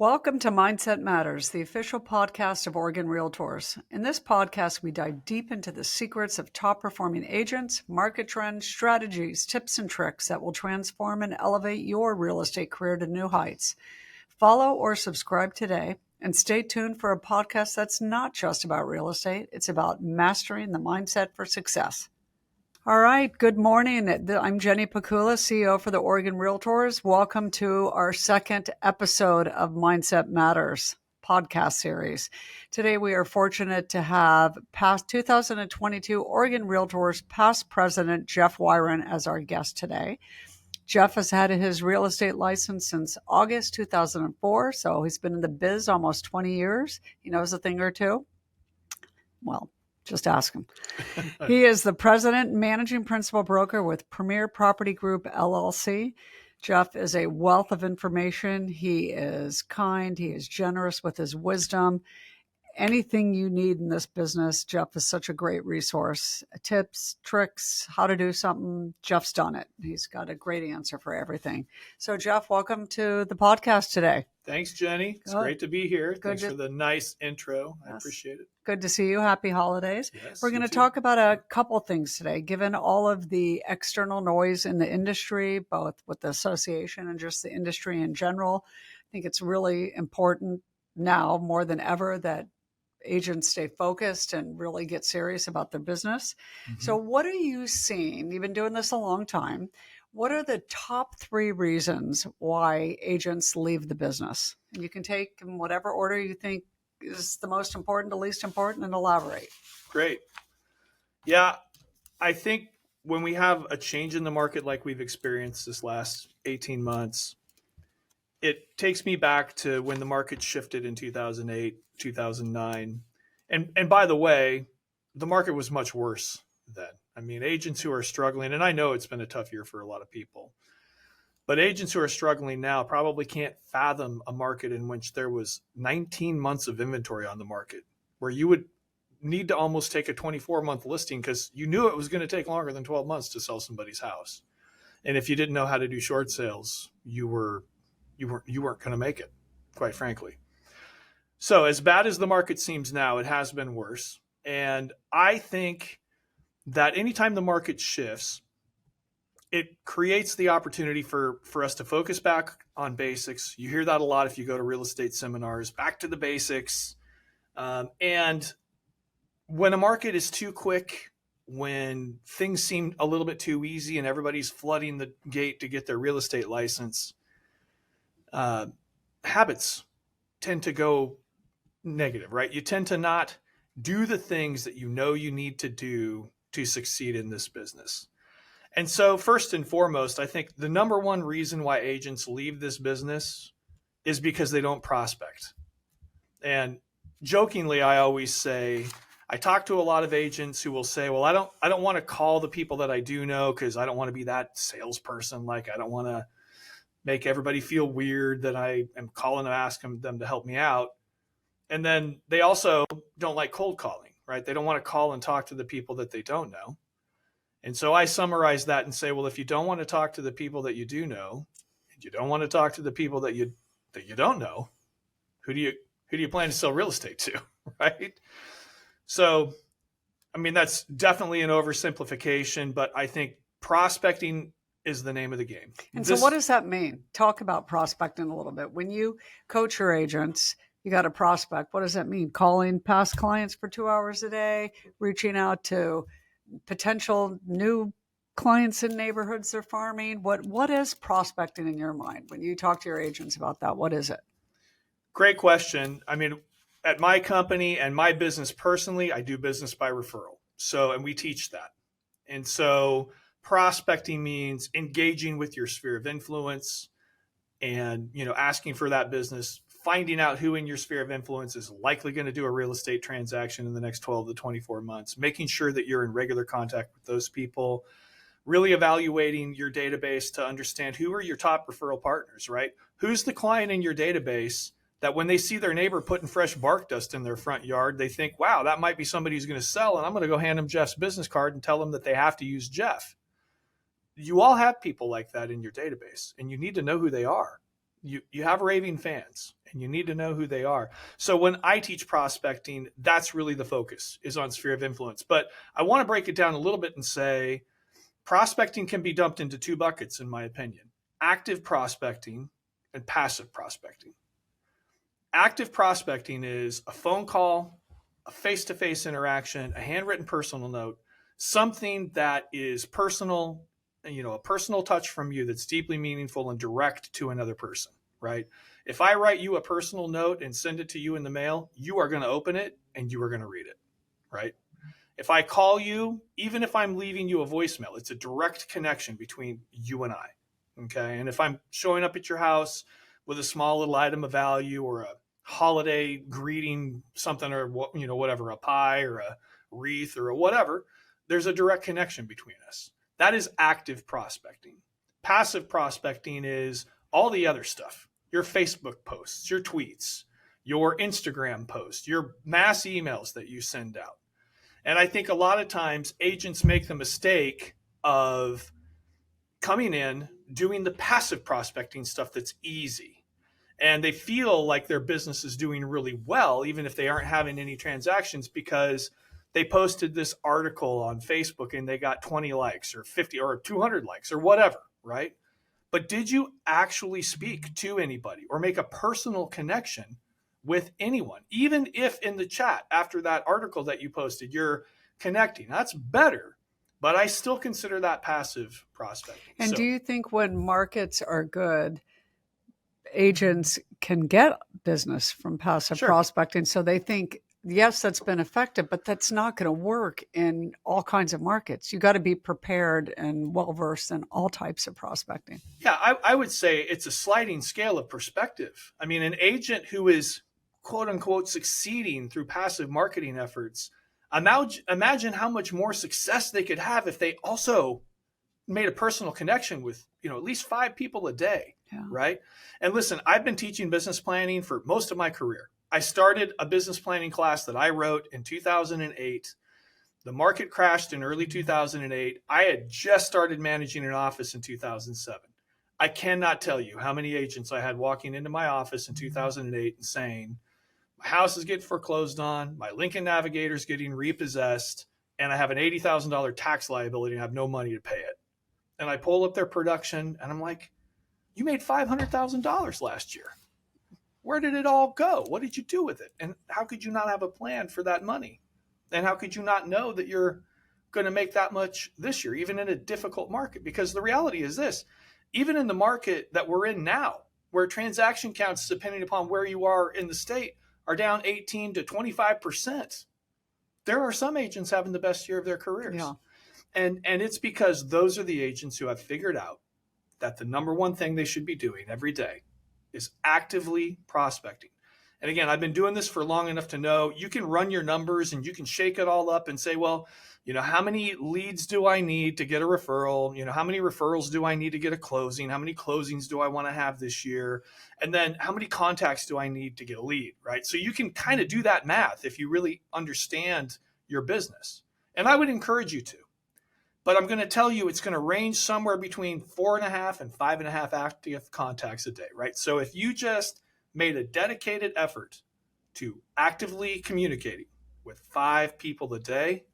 Welcome to Mindset Matters, the official podcast of Oregon Realtors. In this podcast, we dive deep into the secrets of top-performing agents, market trends, strategies, tips, and tricks that will transform and elevate your real estate career to new heights. Follow or subscribe today, and stay tuned for a podcast that's not just about real estate. It's about mastering the mindset for success. All right. Good morning. I'm Jenny Pakula, CEO for the Oregon Realtors. Welcome to our second episode of Mindset Matters podcast series. Today, we are fortunate to have past 2022 Oregon Realtors past president Jeff Wiren as our guest today. Jeff has had his real estate license since August 2004, so he's been in the biz almost 20 years. He knows a thing or two. Well, just ask him. He is the president and managing principal broker with Premier Property Group, LLC. Jeff is a wealth of information. He is kind. He is generous with his wisdom. Anything you need in this business, Jeff is such a great resource. Tips, tricks, how to do something, Jeff's done it. He's got a great answer for everything. So, Jeff, welcome to the podcast today. Thanks, Jenny. It's great to be here. Thanks for the nice intro. I appreciate it. Good to see you. Happy holidays. Yes, we're going to talk about a couple things today, given all of the external noise in the industry, both with the association and just the industry in general. I think it's really important now more than ever that agents stay focused and really get serious about their business. Mm-hmm. So what are you seeing? You've been doing this a long time. What are the top 3 reasons why agents leave the business? And you can take in whatever order you think is the most important, the least important, and elaborate. Great. Yeah, I think when we have a change in the market like we've experienced this last 18 months, it takes me back to when the market shifted in 2008, 2009. And by the way, the market was much worse then. I mean, agents who are struggling, and I know it's been a tough year for a lot of people, but agents who are struggling now probably can't fathom a market in which there was 19 months of inventory on the market, where you would need to almost take a 24-month listing because you knew it was going to take longer than 12 months to sell somebody's house. And if you didn't know how to do short sales, you weren't going to make it, quite frankly. So as bad as the market seems now, it has been worse. And I think that anytime the market shifts, it creates the opportunity for us to focus back on basics. You hear that a lot if you go to real estate seminars, back to the basics. And when a market is too quick, when things seem a little bit too easy and everybody's flooding the gate to get their real estate license, habits tend to go negative, right? You tend to not do the things that you know you need to do to succeed in this business. And so first and foremost, I think the number one reason why agents leave this business is because they don't prospect. And jokingly, I always say, I talk to a lot of agents who will say, well, I don't want to call the people that I do know because I don't want to be that salesperson. Like, I don't want to make everybody feel weird that I am calling and asking them to help me out. And then they also don't like cold calling, right? They don't want to call and talk to the people that they don't know. And so I summarize that and say, well, if you don't want to talk to the people that you do know, and you don't want to talk to the people that you don't know, who do you plan to sell real estate to, right? So, I mean, that's definitely an oversimplification, but I think prospecting is the name of the game. And so what does that mean? Talk about prospecting a little bit. When you coach your agents, you got a prospect. What does that mean? Calling past clients for 2 hours a day, reaching out to potential new clients in neighborhoods they're farming. What is prospecting in your mind? When you talk to your agents about that, what is it? Great question. I mean, at my company and my business personally, I do business by referral. So, and we teach that. And so prospecting means engaging with your sphere of influence and, asking for that business, finding out who in your sphere of influence is likely going to do a real estate transaction in the next 12 to 24 months, making sure that you're in regular contact with those people, really evaluating your database to understand who are your top referral partners, right? Who's the client in your database that when they see their neighbor putting fresh bark dust in their front yard, they think, wow, that might be somebody who's going to sell, and I'm going to go hand them Jeff's business card and tell them that they have to use Jeff. You all have people like that in your database, and you need to know who they are. You have raving fans, and you need to know who they are. So when I teach prospecting, that's really the focus, is on sphere of influence. But I want to break it down a little bit and say prospecting can be dumped into two buckets, in my opinion: active prospecting and passive prospecting. Active prospecting is a phone call, a face-to-face interaction, a handwritten personal note, something that is personal, a personal touch from you that's deeply meaningful and direct to another person, right? If I write you a personal note and send it to you in the mail, you are going to open it and you are going to read it, right? If I call you, even if I'm leaving you a voicemail, it's a direct connection between you and I, okay? And if I'm showing up at your house with a small little item of value or a holiday greeting, something, or whatever, a pie or a wreath or a whatever, there's a direct connection between us. That is active prospecting. Passive prospecting is all the other stuff: your Facebook posts, your tweets, your Instagram posts, your mass emails that you send out. And I think a lot of times agents make the mistake of coming in, doing the passive prospecting stuff that's easy. And they feel like their business is doing really well, even if they aren't having any transactions, because they posted this article on Facebook and they got 20 likes or 50 or 200 likes or whatever, right? But did you actually speak to anybody or make a personal connection with anyone? Even if in the chat after that article that you posted, you're connecting, that's better. But I still consider that passive prospecting. And do you think when markets are good, agents can get business from passive prospecting? So they think, yes, that's been effective, but that's not going to work in all kinds of markets. You got to be prepared and well-versed in all types of prospecting. Yeah, I would say it's a sliding scale of perspective. I mean, an agent who is quote unquote succeeding through passive marketing efforts, imagine how much more success they could have if they also made a personal connection with, at least 5 people a day, right? And listen, I've been teaching business planning for most of my career. I started a business planning class that I wrote in 2008. The market crashed in early 2008. I had just started managing an office in 2007. I cannot tell you how many agents I had walking into my office in 2008 and saying, my house is getting foreclosed on, my Lincoln Navigator is getting repossessed, and I have an $80,000 tax liability and I have no money to pay it. And I pull up their production and I'm like, you made $500,000 last year. Where did it all go? What did you do with it? And how could you not have a plan for that money? And how could you not know that you're going to make that much this year, even in a difficult market? Because the reality is this: even in the market that we're in now, where transaction counts, depending upon where you are in the state, are down 18 to 25%, there are some agents having the best year of their careers. Yeah. And it's because those are the agents who have figured out that the number one thing they should be doing every day is actively prospecting. And again, I've been doing this for long enough to know you can run your numbers and you can shake it all up and say, well, how many leads do I need to get a referral? How many referrals do I need to get a closing? How many closings do I want to have this year? And then how many contacts do I need to get a lead, right? So you can kind of do that math if you really understand your business. And I would encourage you to. But I'm going to tell you it's going to range somewhere between 4.5 and 5.5 active contacts a day, right? So if you just made a dedicated effort to actively communicating with 5 people a day,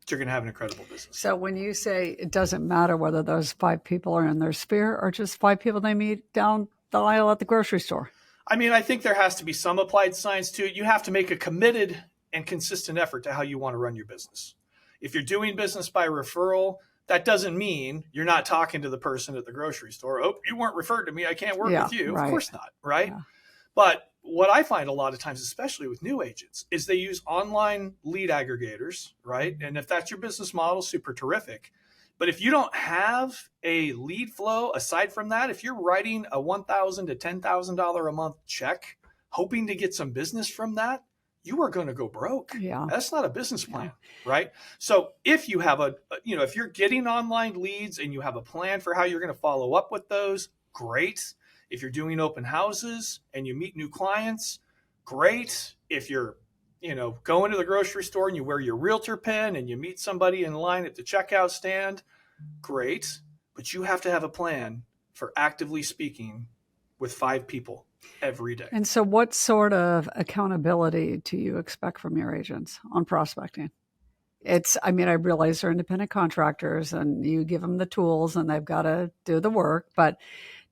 you're going to have an incredible business. So when you say it doesn't matter whether those 5 people are in their sphere or just 5 people they meet down the aisle at the grocery store. I mean, I think there has to be some applied science to it. You have to make a committed and consistent effort to how you want to run your business. If you're doing business by referral, that doesn't mean you're not talking to the person at the grocery store. Oh, you weren't referred to me, I can't work with you. Right. Of course not, right? Yeah. But what I find a lot of times, especially with new agents, is they use online lead aggregators, right? And if that's your business model, super terrific. But if you don't have a lead flow aside from that, if you're writing a $1,000 to $10,000 a month check, hoping to get some business from that, you are going to go broke. Yeah. That's not a business plan, right? So if you have if you're getting online leads and you have a plan for how you're going to follow up with those, great. If you're doing open houses and you meet new clients, great. If you're, going to the grocery store and you wear your realtor pin and you meet somebody in line at the checkout stand, great. But you have to have a plan for actively speaking with 5 people every day. And so what sort of accountability do you expect from your agents on prospecting? I realize they're independent contractors and you give them the tools and they've got to do the work, but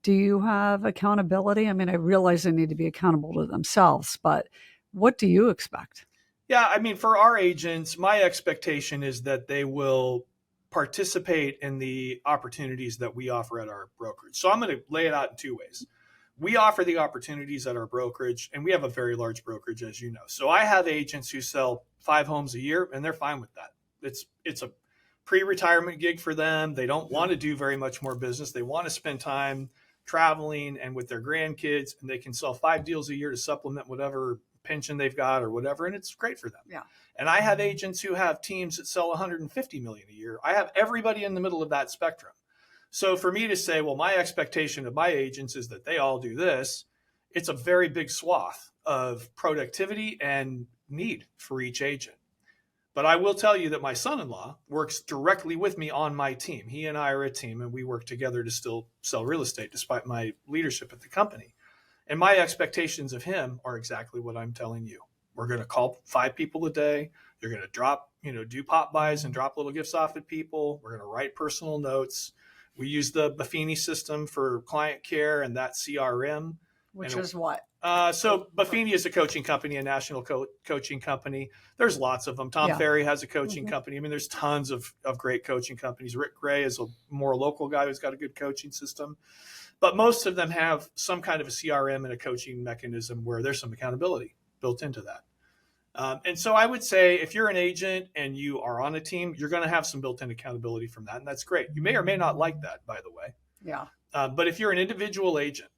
do you have accountability? I realize they need to be accountable to themselves, but what do you expect? Yeah, for our agents, my expectation is that they will participate in the opportunities that we offer at our brokerage. So I'm going to lay it out in 2 ways. We offer the opportunities at our brokerage, and we have a very large brokerage, as you know. So I have agents who sell 5 homes a year, and they're fine with that. It's a pre-retirement gig for them. They don't want to do very much more business. They want to spend time traveling and with their grandkids, and they can sell 5 deals a year to supplement whatever pension they've got or whatever, and it's great for them. Yeah. And I have agents who have teams that sell 150 million a year. I have everybody in the middle of that spectrum. So for me to say, well, my expectation of my agents is that they all do this, it's a very big swath of productivity and need for each agent. But I will tell you that my son-in-law works directly with me on my team. He and I are a team, and we work together to still sell real estate despite my leadership at the company. And my expectations of him are exactly what I'm telling you. We're going to call 5 people a day. You're going to do pop buys and drop little gifts off at people. We're going to write personal notes. We use the Buffini system for client care and that CRM. Which is what? So Buffini is a coaching company, a national coaching company. There's lots of them. Tom Ferry has a coaching company. There's tons of great coaching companies. Rick Gray is a more local guy who's got a good coaching system. But most of them have some kind of a CRM and a coaching mechanism where there's some accountability built into that. And so I would say if you're an agent and you are on a team, you're going to have some built-in accountability from that. And that's great. You may or may not like that, by the way. Yeah. But if you're an individual agent,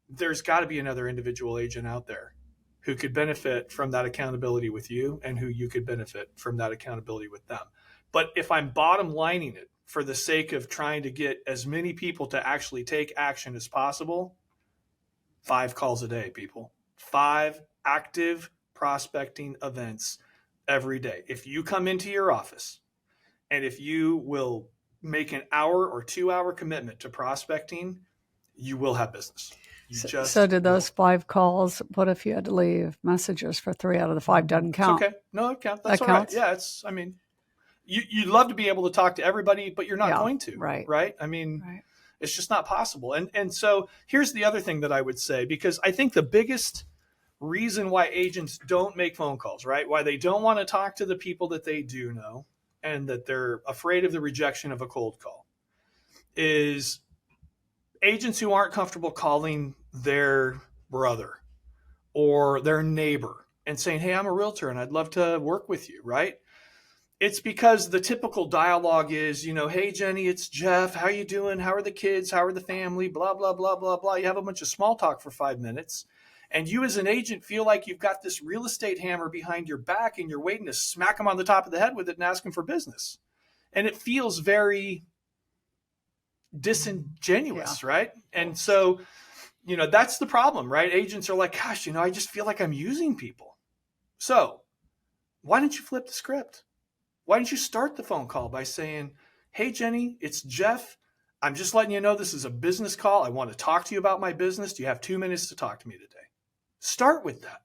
there's got to be another individual agent out there who could benefit from that accountability with you and who you could benefit from that accountability with them. But if I'm bottom lining it for the sake of trying to get as many people to actually take action as possible, 5 calls a day, people. 5 active prospecting events every day. If you come into your office and if you will make an hour or 2-hour commitment to prospecting, you will have business. So did those 5 calls, what if you had to leave messages for 3 out of the 5 doesn't count? It's okay. No, it counts. That's that all counts? right. Yeah, you'd love to be able to talk to everybody, but you're not going to. Right. Right? It's just not possible. And so here's the other thing that I would say, because I think the biggest reason why agents don't make phone calls, right? Why they don't want to talk to the people that they do know and that they're afraid of the rejection of a cold call is agents who aren't comfortable calling their brother or their neighbor and saying, hey, I'm a realtor and I'd love to work with you, right? It's because the typical dialogue is, hey, Jenny, it's Jeff. How you doing? How are the kids? How are the family? Blah, blah, blah, blah, blah. You have a bunch of small talk for 5 minutes. And you as an agent feel like you've got this real estate hammer behind your back and you're waiting to smack them on the top of the head with it and ask them for business. And it feels very disingenuous, right? And so, that's the problem, right? Agents are like, gosh, I just feel like I'm using people. So why don't you flip the script? Why don't you start the phone call by saying, hey, Jenny, it's Jeff. I'm just letting you know this is a business call. I want to talk to you about my business. Do you have 2 minutes to talk to me today? Start with that.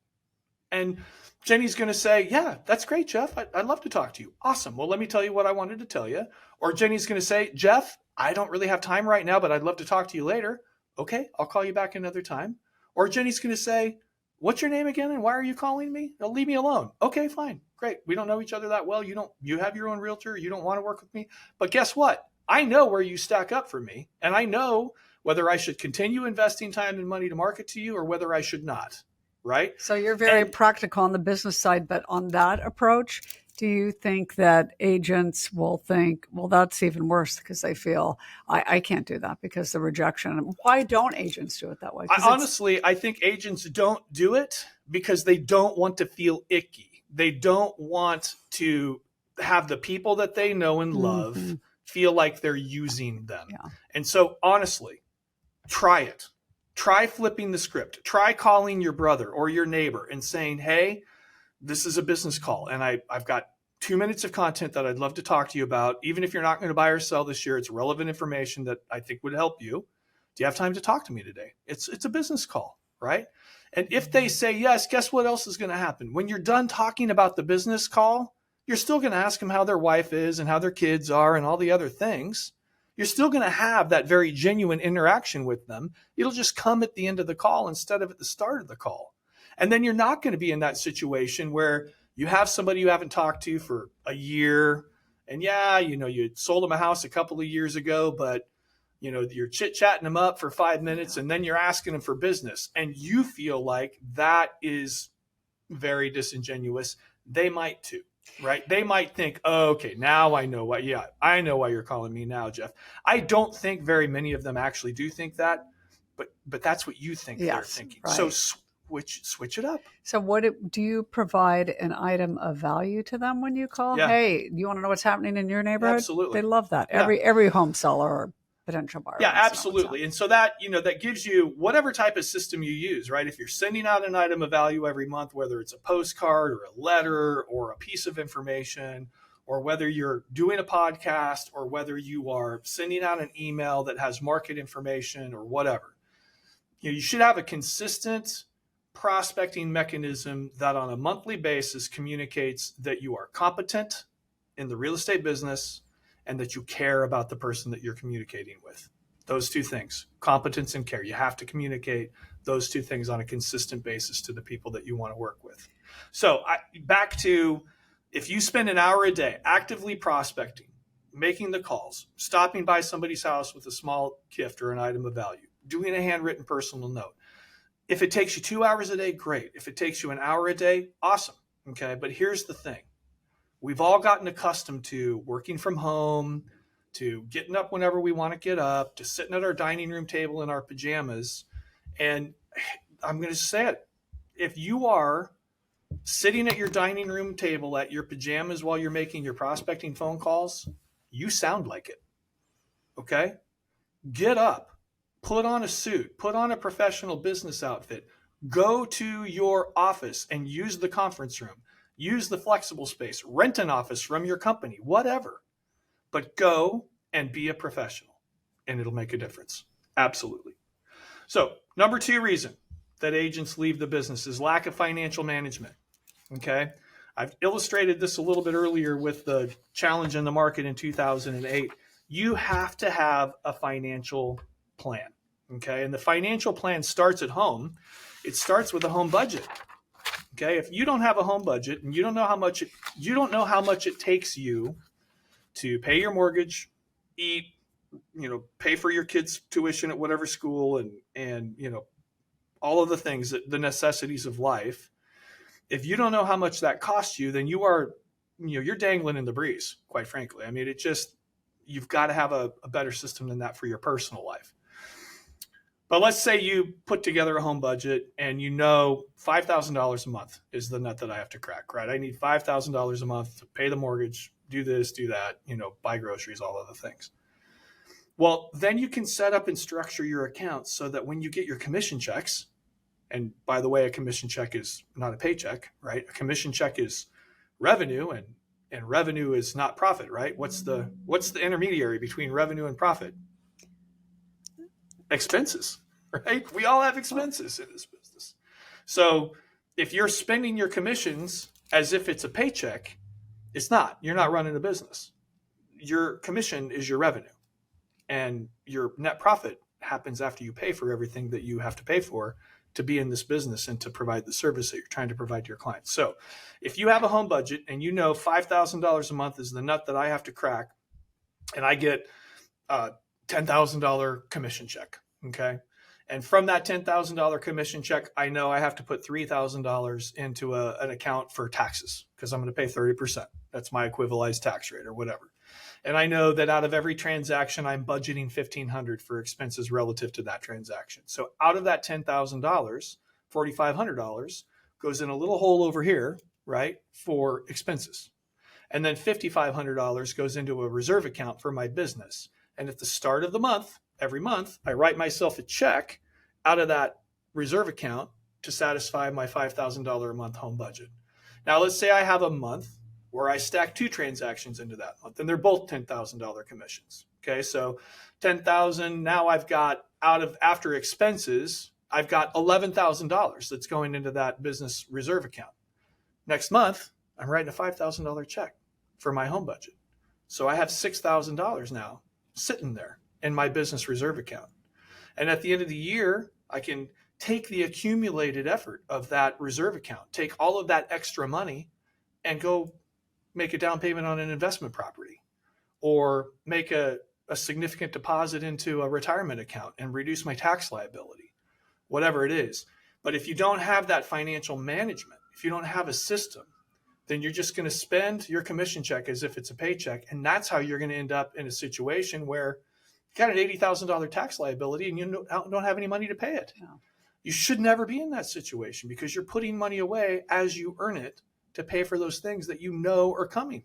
And Jenny's going to say, yeah, that's great, Jeff. I'd love to talk to you. Awesome. Well, let me tell you what I wanted to tell you. Or Jenny's going to say, Jeff, I don't really have time right now, but I'd love to talk to you later. Okay, I'll call you back another time. Or Jenny's going to say, what's your name again and why are you calling me? Now, leave me alone. Okay, fine. Great. We don't know each other that well. You have your own realtor. You don't want to work with me. But guess what? I know where you stack up for me, and I know whether I should continue investing time and money to market to you or whether I should not, right? So you're very practical on the business side, but on that approach, do you think that agents will think, well, that's even worse because they feel, I can't do that because the rejection. Why don't agents do it that way? I think agents don't do it because they don't want to feel icky. They don't want to have the people that they know and love feel like they're using them. Yeah. And so honestly, try it. Try flipping the script. Try calling your brother or your neighbor and saying, hey, this is a business call and I've got 2 minutes of content that I'd love to talk to you about. Even if you're not going to buy or sell this year, it's relevant information that I think would help you. Do you have time to talk to me today? It's a business call, right? And if they say yes, guess what else is going to happen? When you're done talking about the business call, you're still going to ask them how their wife is and how their kids are and all the other things. You're still going to have that very genuine interaction with them. It'll just come at the end of the call instead of at the start of the call. And then you're not going to be in that situation where you have somebody you haven't talked to for a year. And yeah, you sold them a house a couple of years ago, but you're chit-chatting them up for 5 minutes and then you're asking them for business. And you feel like that is very disingenuous. They might too, right? They might think, oh, okay, now I know why. Yeah, I know why you're calling me now, Jeff. I don't think very many of them actually do think that, but that's what you think they're thinking. Right. So switch it up. So do you provide an item of value to them when you call? Yeah. Hey, you want to know what's happening in your neighborhood? Absolutely. They love that. Yeah. Every home seller or potential buyer. Yeah, absolutely. And so that, that gives you whatever type of system you use, right? If you're sending out an item of value every month, whether it's a postcard or a letter or a piece of information, or whether you're doing a podcast or whether you are sending out an email that has market information or whatever, you should have a consistent prospecting mechanism that on a monthly basis communicates that you are competent in the real estate business and that you care about the person that you're communicating with. Those two things, competence and care. You have to communicate those two things on a consistent basis to the people that you want to work with. So back to, if you spend an hour a day actively prospecting, making the calls, stopping by somebody's house with a small gift or an item of value, doing a handwritten personal note. If it takes you 2 hours a day, great. If it takes you an hour a day, awesome. Okay, but here's the thing. We've all gotten accustomed to working from home, to getting up whenever we want to get up, to sitting at our dining room table in our pajamas. And I'm going to say it. If you are sitting at your dining room table at your pajamas while you're making your prospecting phone calls, you sound like it. Okay? Get up, put on a suit, put on a professional business outfit, go to your office and use the conference room. Use the flexible space, rent an office from your company, whatever. But go and be a professional, and it'll make a difference. Absolutely. So, number 2 reason that agents leave the business is lack of financial management. Okay? I've illustrated this a little bit earlier with the challenge in the market in 2008. You have to have a financial plan. Okay? And the financial plan starts at home. It starts with a home budget. Okay, if you don't have a home budget and you don't know how much it takes you to pay your mortgage, eat, pay for your kids' tuition at whatever school and all of the things, the necessities of life. If you don't know how much that costs you, then you're dangling in the breeze, quite frankly. I mean, you've got to have a better system than that for your personal life. But let's say you put together a home budget and $5,000 a month is the nut that I have to crack, right? I need $5,000 a month to pay the mortgage, do this, do that, buy groceries, all other things. Well, then you can set up and structure your accounts so that when you get your commission checks, and by the way, a commission check is not a paycheck, right? A commission check is revenue and revenue is not profit, right? What's the intermediary between revenue and profit? Expenses, right? We all have expenses in this business. So if you're spending your commissions as if it's a paycheck, it's not. You're not running a business. Your commission is your revenue. And your net profit happens after you pay for everything that you have to pay for to be in this business and to provide the service that you're trying to provide to your clients. So if you have a home budget and $5,000 a month is the nut that I have to crack, and I get $10,000 commission check. Okay. And from that $10,000 commission check, I know I have to put $3,000 into an account for taxes because I'm going to pay 30%. That's my equivalized tax rate or whatever. And I know that out of every transaction, I'm budgeting $1,500 for expenses relative to that transaction. So out of that $10,000, $4,500 goes in a little hole over here, right, for expenses. And then $5,500 goes into a reserve account for my business. And at the start of the month, every month, I write myself a check out of that reserve account to satisfy my $5,000 a month home budget. Now, let's say I have a month where I stack 2 transactions into that month, and they're both $10,000 commissions. Okay, so $10,000, now I've got after expenses, I've got $11,000 that's going into that business reserve account. Next month, I'm writing a $5,000 check for my home budget. So I have $6,000 now sitting there in my business reserve account. And at the end of the year, I can take the accumulated effort of that reserve account, take all of that extra money and go make a down payment on an investment property, or make a significant deposit into a retirement account and reduce my tax liability, whatever it is. But if you don't have that financial management, if you don't have a system, then you're just going to spend your commission check as if it's a paycheck. And that's how you're going to end up in a situation where you got an $80,000 tax liability and you don't have any money to pay it. Yeah. You should never be in that situation, because you're putting money away as you earn it to pay for those things that you know are coming.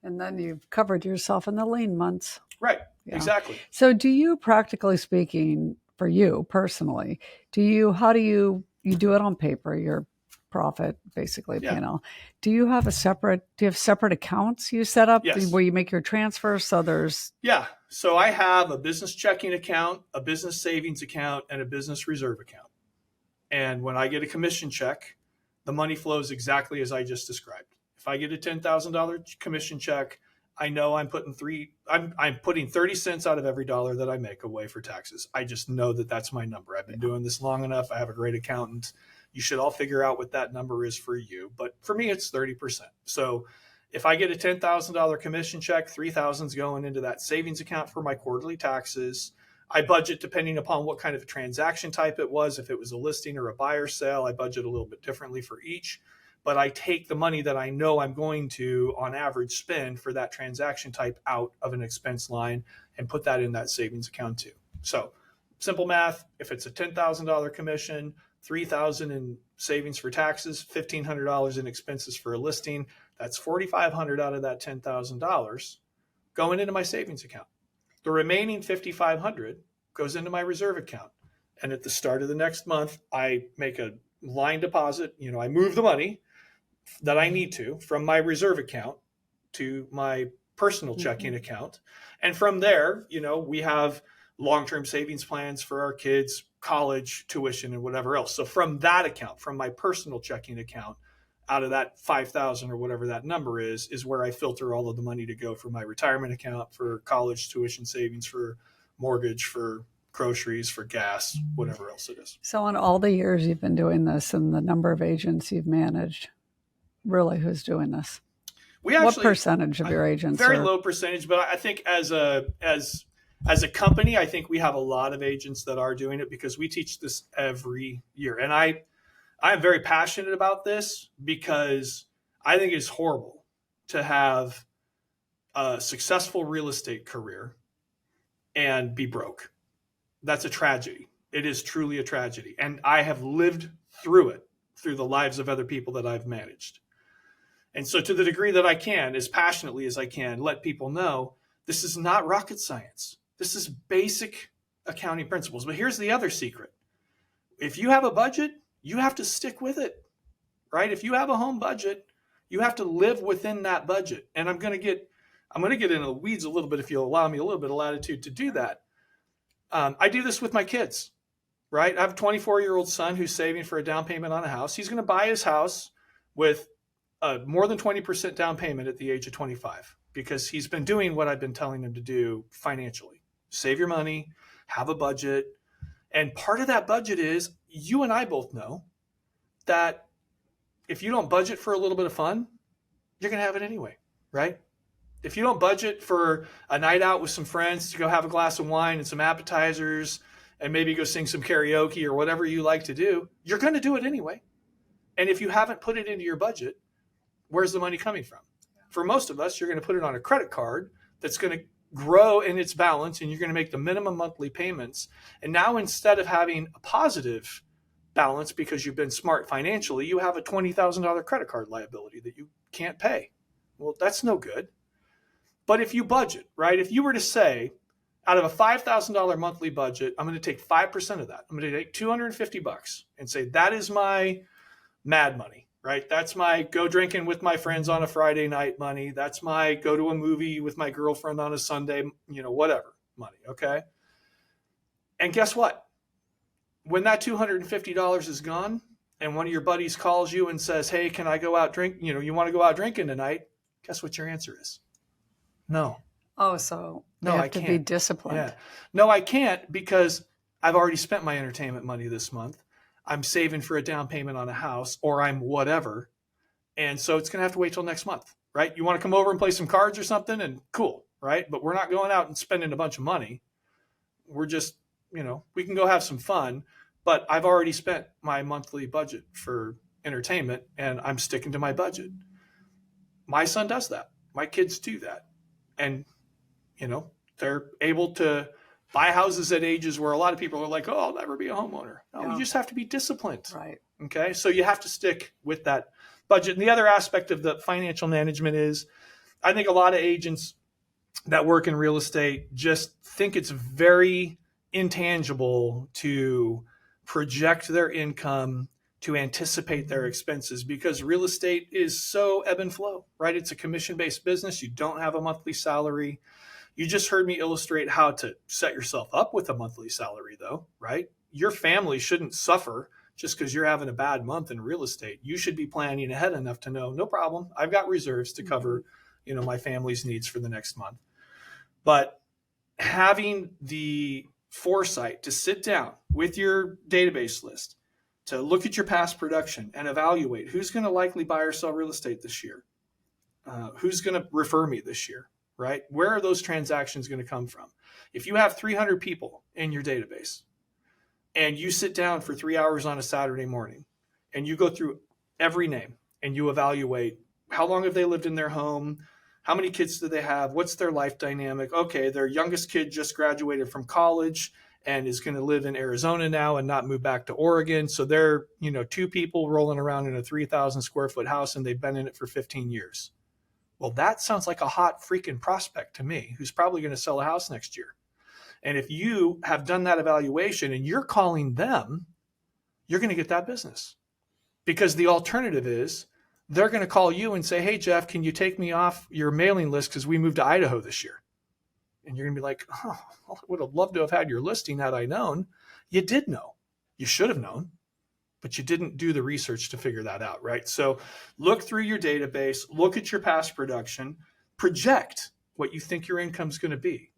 And then you've covered yourself in the lean months. Right. Yeah. Exactly. So do you, practically speaking, for you personally, how do you do it on paper, your profit, basically, yeah. P&L. Do you have separate accounts you set up? Yes. Where you make your transfers? So there's... Yeah. So I have a business checking account, a business savings account, and a business reserve account. And when I get a commission check, the money flows exactly as I just described. If I get a $10,000 commission check, I know I'm putting 30 cents out of every dollar that I make away for taxes. I just know that that's my number. I've been doing this long enough. I have a great accountant. You should all figure out what that number is for you. But for me, it's 30%. So if I get a $10,000 commission check, $3,000 is going into that savings account for my quarterly taxes. I budget depending upon what kind of a transaction type it was. If it was a listing or a buy or sell, I budget a little bit differently for each. But I take the money that I know I'm going to, on average, spend for that transaction type out of an expense line and put that in that savings account too. So simple math, if it's a $10,000 commission, $3,000 in savings for taxes, $1,500 in expenses for a listing, that's $4,500 out of that $10,000 going into my savings account. The remaining $5,500 goes into my reserve account. And at the start of the next month, I make a line deposit. I move the money that I need to from my reserve account to my personal checking account. And from there, we have long-term savings plans for our kids, college tuition, and whatever else. So from that account, from my personal checking account, out of that 5,000 or whatever that number is where I filter all of the money to go for my retirement account, for college tuition savings, for mortgage, for groceries, for gas, whatever else it is. So in all the years you've been doing this and the number of agents you've managed, really, who's doing this? What percentage of your agents? Very low percentage, but I think as a company, I think we have a lot of agents that are doing it, because we teach this every year. And I am very passionate about this, because I think it's horrible to have a successful real estate career and be broke. That's a tragedy. It is truly a tragedy. And I have lived through it, through the lives of other people that I've managed. And so to the degree that I can, as passionately as I can, let people know this is not rocket science. This is basic accounting principles. But here's the other secret. If you have a budget, you have to stick with it, right? If you have a home budget, you have to live within that budget. And I'm going to get into the weeds a little bit, if you'll allow me a little bit of latitude to do that. I do this with my kids, right? I have a 24-year-old son who's saving for a down payment on a house. He's going to buy his house with more than 20% down payment at the age of 25, because he's been doing what I've been telling him to do financially. Save your money, have a budget. And part of that budget is, you and I both know that if you don't budget for a little bit of fun, you're going to have it anyway, right? If you don't budget for a night out with some friends to go have a glass of wine and some appetizers and maybe go sing some karaoke or whatever you like to do, you're going to do it anyway. And if you haven't put it into your budget, where's the money coming from? For most of us, you're going to put it on a credit card that's going to grow in its balance, and you're going to make the minimum monthly payments. And now, instead of having a positive balance because you've been smart financially, you have a $20,000 credit card liability that you can't pay. Well, that's no good. But if you budget, right? If you were to say, out of a $5,000 monthly budget, I'm going to take 5% of that. I'm going to take $250 and say, that is my mad money, right? That's my go drinking with my friends on a Friday night money. That's my go to a movie with my girlfriend on a Sunday, whatever money. Okay. And guess what? When that $250 is gone and one of your buddies calls you and says, hey, can I go out drink? You want to go out drinking tonight? Guess what your answer is? No. Oh, so they No, have I to can't. be disciplined. Yeah. No, I can't because I've already spent my entertainment money this month. I'm saving for a down payment on a house or I'm whatever. And so it's going to have to wait till next month, right? You want to come over and play some cards or something and cool, right? But we're not going out and spending a bunch of money. We're just, we can go have some fun, but I've already spent my monthly budget for entertainment and I'm sticking to my budget. My son does that. My kids do that. And, they're able to buy houses at ages where a lot of people are like, oh, I'll never be a homeowner. No, Yeah. You just have to be disciplined. Right. Okay. So you have to stick with that budget. And the other aspect of the financial management is I think a lot of agents that work in real estate just think it's very intangible to project their income, to anticipate their expenses, because real estate is so ebb and flow, right? It's a commission-based business. You don't have a monthly salary. You just heard me illustrate how to set yourself up with a monthly salary, though, right? Your family shouldn't suffer just because you're having a bad month in real estate. You should be planning ahead enough to know, no problem, I've got reserves to cover, my family's needs for the next month. But having the foresight to sit down with your database list, to look at your past production and evaluate who's going to likely buy or sell real estate this year, who's going to refer me this year, right? Where are those transactions going to come from? If you have 300 people in your database and you sit down for 3 hours on a Saturday morning and you go through every name and you evaluate how long have they lived in their home, how many kids do they have, what's their life dynamic? Okay, their youngest kid just graduated from college and is going to live in Arizona now and not move back to Oregon. So they're, two people rolling around in a 3,000 square foot house and they've been in it for 15 years. Well, that sounds like a hot freaking prospect to me who's probably going to sell a house next year. And if you have done that evaluation and you're calling them, you're going to get that business. Because the alternative is they're going to call you and say, hey, Jeff, can you take me off your mailing list because we moved to Idaho this year? And you're going to be like, oh, I would have loved to have had your listing had I known. You did know. You should have known. But you didn't do the research to figure that out, right? So look through your database, look at your past production, project what you think your income is going to be,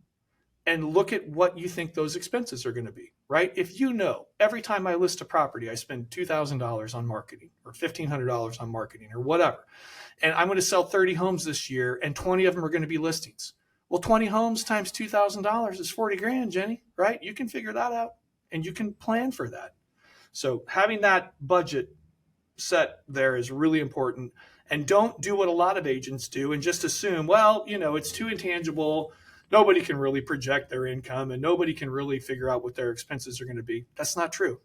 and look at what you think those expenses are going to be, right? If you know every time I list a property, I spend $2,000 on marketing or $1,500 on marketing or whatever, and I'm going to sell 30 homes this year and 20 of them are going to be listings. Well, 20 homes times $2,000 is 40 grand, Jenny, right? You can figure that out and you can plan for that. So having that budget set there is really important. And don't do what a lot of agents do and just assume, well, it's too intangible. Nobody can really project their income and nobody can really figure out what their expenses are going to be. That's not true.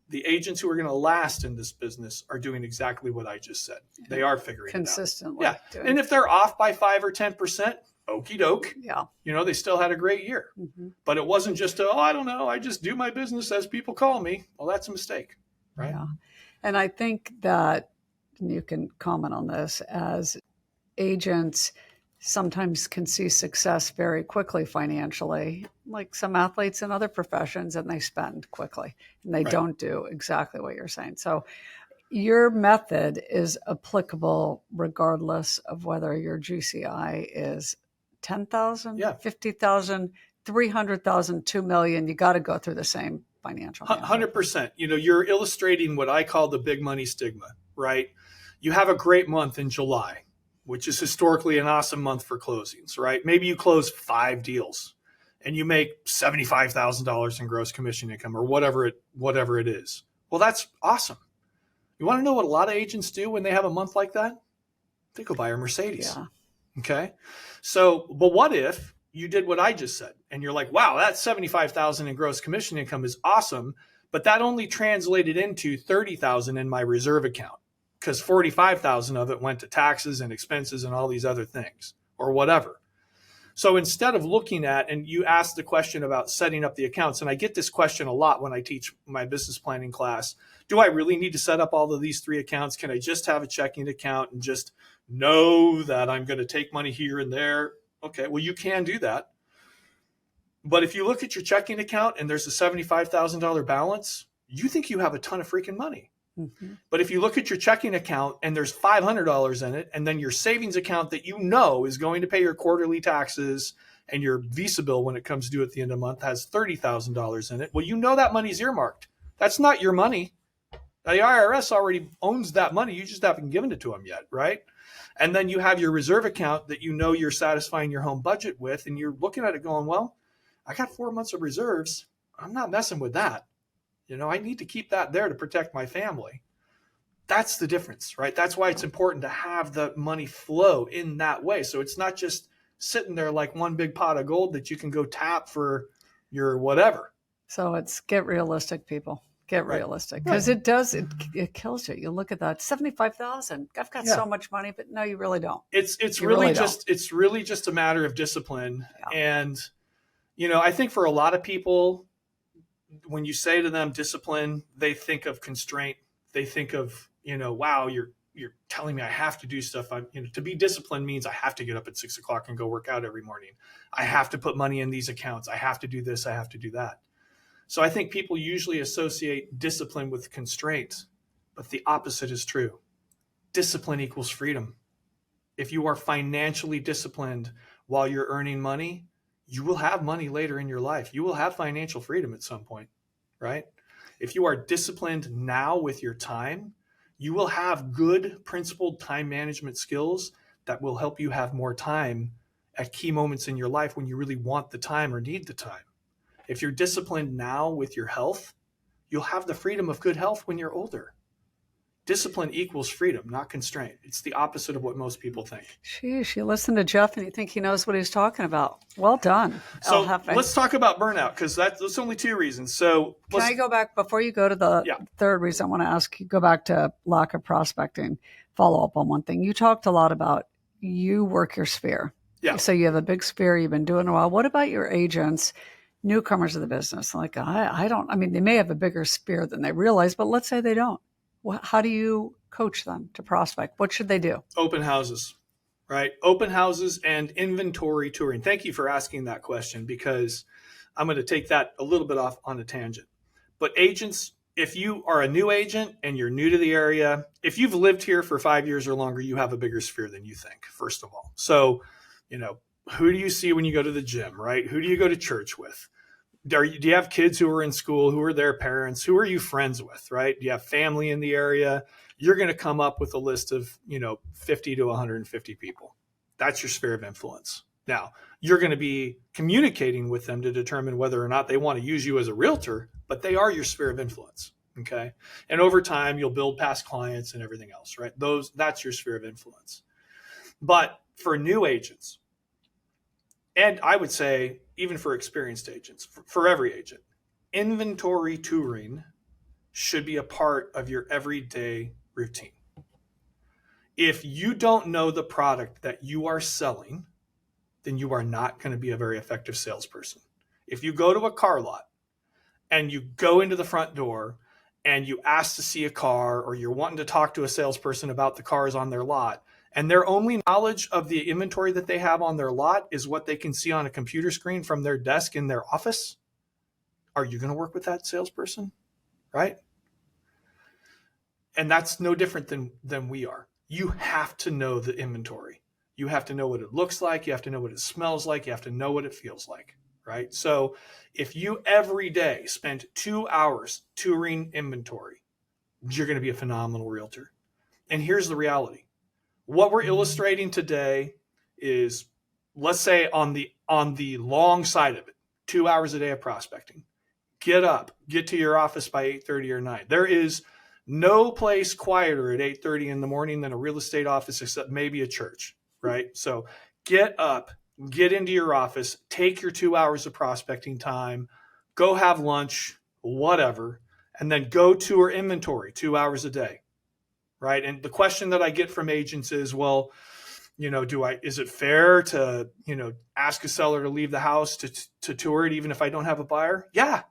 The agents who are going to last in this business are doing exactly what I just said. They are figuring consistently. it out. Yeah. And if they're off by 5 or 10%, okie doke. Yeah. They still had a great year. Mm-hmm. But it wasn't just, I don't know, I just do my business as people call me. Well, that's a mistake, right? Yeah. And I think that, and you can comment on this, as agents sometimes can see success very quickly financially, like some athletes in other professions, and they spend quickly and they don't do exactly what you're saying. So your method is applicable regardless of whether your GCI is 10,000, 50,000, 300,000, 2 million. You got to go through the same financial. 100%. You're illustrating what I call the big money stigma, right? You have a great month in July, which is historically an awesome month for closings, right? Maybe you close 5 deals and you make $75,000 in gross commission income or whatever it is. Well, that's awesome. You want to know what a lot of agents do when they have a month like that? They go buy a Mercedes. Yeah. Okay. So, but what if you did what I just said and you're like, wow, that 75,000 in gross commission income is awesome, but that only translated into 30,000 in my reserve account because 45,000 of it went to taxes and expenses and all these other things or whatever. So instead of looking at, and you asked the question about setting up the accounts, and I get this question a lot when I teach my business planning class, do I really need to set up all of these 3 accounts? Can I just have a checking account and just know that I'm going to take money here and there? Okay, well, you can do that. But if you look at your checking account and there's a $75,000 balance, you think you have a ton of freaking money. Mm-hmm. But if you look at your checking account and there's $500 in it, and then your savings account that you know is going to pay your quarterly taxes and your Visa bill when it comes due at the end of the month has $30,000 in it, well, you know that money's earmarked. That's not your money. The IRS already owns that money. You just haven't given it to them yet, right? And then you have your reserve account that you know you're satisfying your home budget with, and you're looking at it going, well, I got 4 months of reserves. I'm not messing with that. I need to keep that there to protect my family. That's the difference, right? That's why it's important to have the money flow in that way. So it's not just sitting there like one big pot of gold that you can go tap for your whatever. So it's get realistic, people. Get Right. realistic, because it does. It kills you. You look at that 75,000. I've got so much money, but no, you really don't. It's You really really just it's really just a matter of discipline. Yeah. And I think for a lot of people, when you say to them discipline, they think of constraint. They think of, wow, you're telling me I have to do stuff. To be disciplined means I have to get up at 6 o'clock and go work out every morning. I have to put money in these accounts. I have to do this. I have to do that. So I think people usually associate discipline with constraint, but the opposite is true. Discipline equals freedom. If you are financially disciplined while you're earning money, you will have money later in your life. You will have financial freedom at some point, right? If you are disciplined now with your time, you will have good principled time management skills that will help you have more time at key moments in your life when you really want the time or need the time. If you're disciplined now with your health, you'll have the freedom of good health when you're older. Discipline equals freedom, not constraint. It's the opposite of what most people think. Sheesh, you listen to Jeff and you think he knows what he's talking about. Well done. So let's talk about burnout, because that's only 2 reasons. So can I go back before you go to the third reason? I want to ask you, go back to lack of prospecting, follow up on one thing. You talked a lot about you work your sphere. Yeah. So you have a big sphere you've been doing a while. What about your agents, newcomers to the business? Like, they may have a bigger sphere than they realize, but let's say they don't. How do you coach them to prospect? What should they do? Open houses, right? Open houses and inventory touring. Thank you for asking that question, because I'm going to take that a little bit off on a tangent. But agents, if you are a new agent and you're new to the area, if you've lived here for 5 years or longer, you have a bigger sphere than you think, first of all. So, who do you see when you go to the gym, right? Who do you go to church with? Do you have kids who are in school? Who are their parents? Who are you friends with, right? Do you have family in the area? You're going to come up with a list of, 50 to 150 people. That's your sphere of influence. Now, you're going to be communicating with them to determine whether or not they want to use you as a realtor, but they are your sphere of influence, okay? And over time, you'll build past clients and everything else, right? That's your sphere of influence. But for new agents, and I would say even for experienced agents, for every agent, inventory touring should be a part of your everyday routine. If you don't know the product that you are selling, then you are not going to be a very effective salesperson. If you go to a car lot and you go into the front door and you ask to see a car, or you're wanting to talk to a salesperson about the cars on their lot, and their only knowledge of the inventory that they have on their lot is what they can see on a computer screen from their desk in their office, are you going to work with that salesperson? Right? And that's no different than we are. You have to know the inventory. You have to know what it looks like. You have to know what it smells like. You have to know what it feels like. Right? So if you every day spend 2 hours touring inventory, you're going to be a phenomenal realtor. And here's the reality. What we're illustrating today is, let's say on the long side of it, 2 hours a day of prospecting. Get up, get to your office by 8:30 or 9. There is no place quieter at 8:30 in the morning than a real estate office, except maybe a church, right? So get up, get into your office, take your 2 hours of prospecting time, go have lunch, whatever, and then go tour inventory 2 hours a day. Right. And the question that I get from agents is, well, is it fair to, ask a seller to leave the house to tour it, even if I don't have a buyer? Yeah.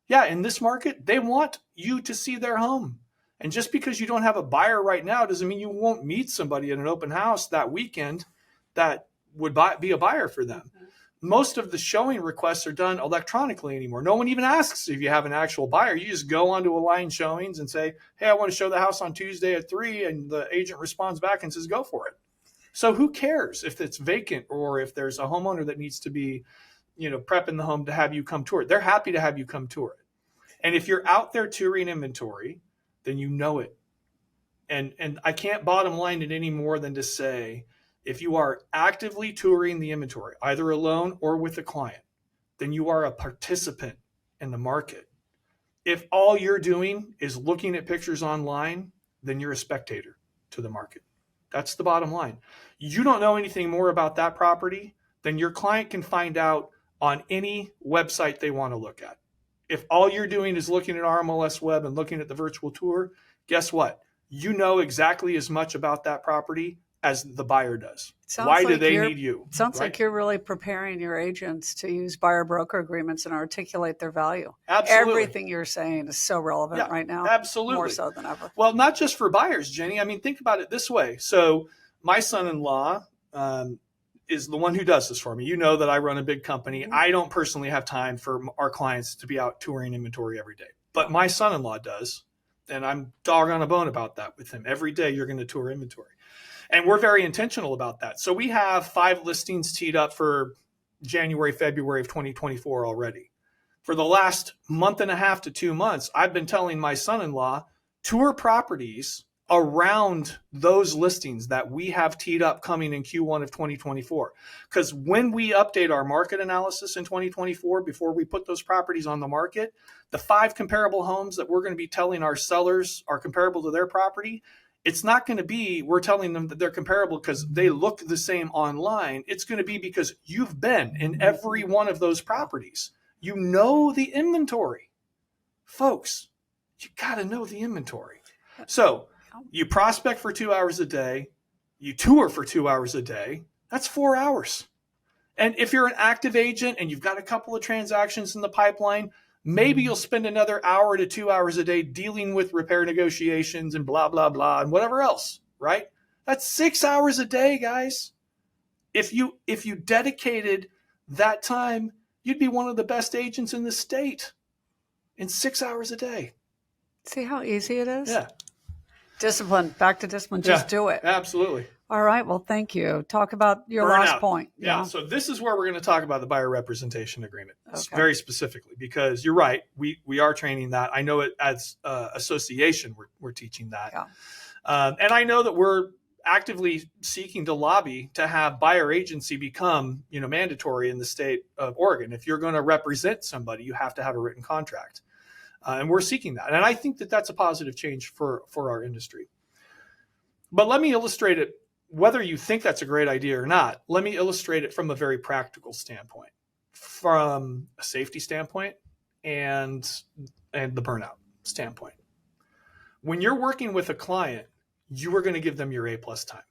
Yeah. In this market, they want you to see their home. And just because you don't have a buyer right now doesn't mean you won't meet somebody at an open house that weekend that would be a buyer for them. most of the showing requests are done electronically anymore. No one even asks if you have an actual buyer. You just go onto Align Showings and say, hey, I want to show the house on Tuesday at 3, and the agent responds back and says, go for it. So who cares if it's vacant or if there's a homeowner that needs to be, prepping the home to have you come tour it? They're happy to have you come tour it. And if you're out there touring inventory, then you know it. And I can't bottom line it any more than to say, if you are actively touring the inventory, either alone or with a client, then you are a participant in the market. If all you're doing is looking at pictures online, then you're a spectator to the market. That's the bottom line. You don't know anything more about that property than your client can find out on any website they want to look at. If all you're doing is looking at RMLS Web and looking at the virtual tour, guess what? You know exactly as much about that property as the buyer does. Why do they need you? It sounds like you're really preparing your agents to use buyer broker agreements and articulate their value. Absolutely. Everything you're saying is so relevant right now. Absolutely. More so than ever. Well, not just for buyers, Jenny. I mean, think about it this way. So my son-in-law is the one who does this for me. You know that I run a big company. Mm-hmm. I don't personally have time for our clients to be out touring inventory every day. But my son-in-law does. And I'm dog on a bone about that with him. Every day you're going to tour inventory. And we're very intentional about that. So we have 5 listings teed up for January, February of 2024 already. For the last month and a half to 2 months, I've been telling my son-in-law, tour properties around those listings that we have teed up coming in Q1 of 2024. Because when we update our market analysis in 2024, before we put those properties on the market, the 5 comparable homes that we're going to be telling our sellers are comparable to their property, it's not going to be we're telling them that they're comparable because they look the same online. It's going to be because you've been in every one of those properties. You know the inventory. Folks, you got to know the inventory. So you prospect for 2 hours a day. You tour for 2 hours a day. That's 4 hours. And if you're an active agent and you've got a couple of transactions in the pipeline, maybe you'll spend another hour to 2 hours a day dealing with repair negotiations and blah, blah, blah, and whatever else, right? That's 6 hours a day, guys. If you dedicated that time, you'd be one of the best agents in the state in 6 hours a day. See how easy it is? Yeah. Discipline, back to discipline, just do it. Absolutely. All right, well, thank you. Talk about your Burnout. last point. Yeah, so this is where we're going to talk about the buyer representation agreement very specifically, because you're right, we are training that. I know it as association, we're teaching that. Yeah. And I know that we're actively seeking to lobby to have buyer agency become mandatory in the state of Oregon. If you're going to represent somebody, you have to have a written contract. And we're seeking that. And I think that that's a positive change for our industry. But let me illustrate it. Whether you think that's a great idea or not, let me illustrate it from a very practical standpoint, from a safety standpoint and the burnout standpoint. When you're working with a client, you are going to give them your A+ time,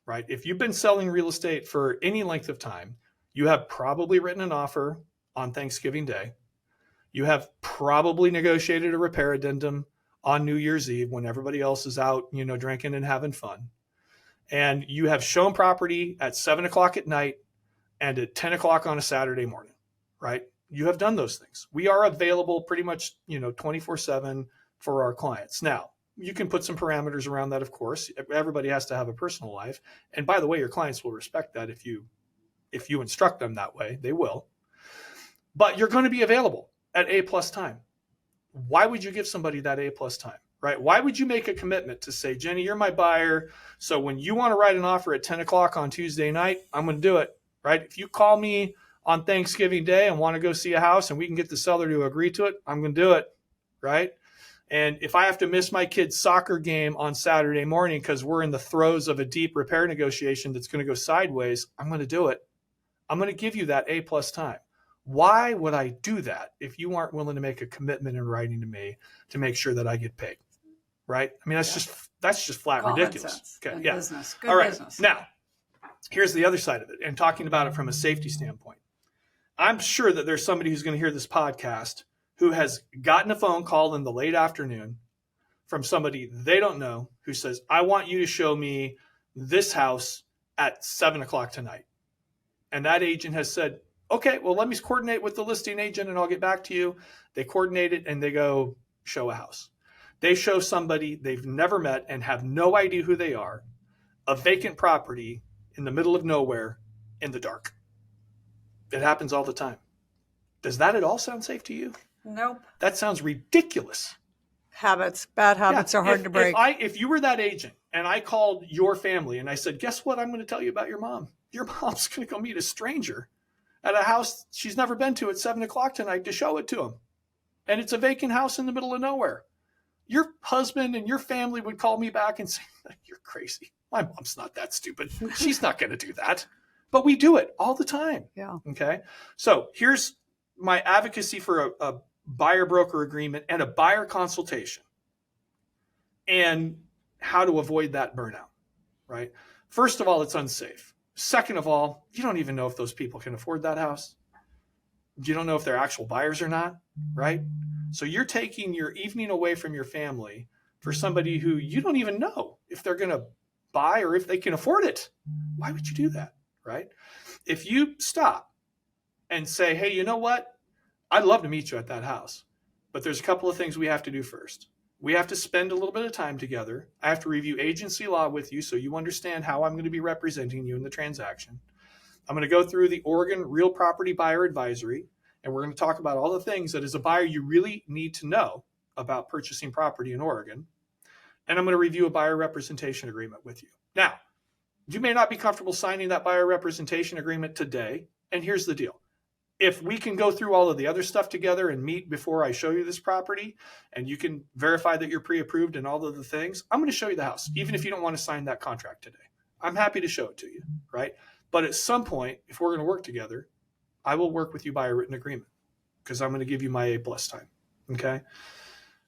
right? If you've been selling real estate for any length of time, you have probably written an offer on Thanksgiving Day. You have probably negotiated a repair addendum on New Year's Eve when everybody else is out, drinking and having fun. And you have shown property at 7 o'clock at night and at 10 o'clock on a Saturday morning, right? You have done those things. We are available pretty much, 24/7 for our clients. Now, you can put some parameters around that, of course. Everybody has to have a personal life. And by the way, your clients will respect that if you instruct them that way, they will. But you're going to be available at A+ time. Why would you give somebody that A+ time? Right? Why would you make a commitment to say, Jenny, you're my buyer, so when you want to write an offer at 10 o'clock on Tuesday night, I'm going to do it, right? If you call me on Thanksgiving Day and want to go see a house and we can get the seller to agree to it, I'm going to do it, right? And if I have to miss my kid's soccer game on Saturday morning because we're in the throes of a deep repair negotiation that's going to go sideways, I'm going to do it. I'm going to give you that A+ time. Why would I do that if you aren't willing to make a commitment in writing to me to make sure that I get paid? Right? I mean, that's just flat ridiculous. Okay. Good business. Good all right. business. Now, here's the other side of it, and talking about it from a safety standpoint. I'm sure that there's somebody who's going to hear this podcast who has gotten a phone call in the late afternoon from somebody they don't know who says, I want you to show me this house at 7 o'clock tonight. And that agent has said, Okay, well, let me coordinate with the listing agent and I'll get back to you. They coordinate it and they go show a house. They show somebody they've never met and have no idea who they are, a vacant property in the middle of nowhere in the dark. It happens all the time. Does that at all sound safe to you? Nope. That sounds ridiculous. Bad habits are hard to break. If you were that agent and I called your family and I said, guess what I'm going to tell you about your mom? Your mom's going to go meet a stranger at a house she's never been to at 7:00 tonight to show it to him. And it's a vacant house in the middle of nowhere. Your husband and your family would call me back and say, you're crazy. My mom's not that stupid. She's not going to do that. But we do it all the time. Yeah. Okay. So here's my advocacy for a buyer broker agreement and a buyer consultation and how to avoid that burnout, right? First of all, it's unsafe. Second of all, you don't even know if those people can afford that house. You don't know if they're actual buyers or not, right? So you're taking your evening away from your family for somebody who you don't even know if they're going to buy or if they can afford it. Why would you do that, right? If you stop and say, hey, you know what? I'd love to meet you at that house, but there's a couple of things we have to do first. We have to spend a little bit of time together. I have to review agency law with you so you understand how I'm going to be representing you in the transaction. I'm going to go through the Oregon Real Property Buyer Advisory, and we're going to talk about all the things that as a buyer you really need to know about purchasing property in Oregon. And I'm going to review a buyer representation agreement with you. Now, you may not be comfortable signing that buyer representation agreement today, and here's the deal. If we can go through all of the other stuff together and meet before I show you this property and you can verify that you're pre-approved and all of the things, I'm going to show you the house, even if you don't want to sign that contract today. I'm happy to show it to you, right? But at some point, if we're going to work together, I will work with you by a written agreement because I'm going to give you my A+ time, okay?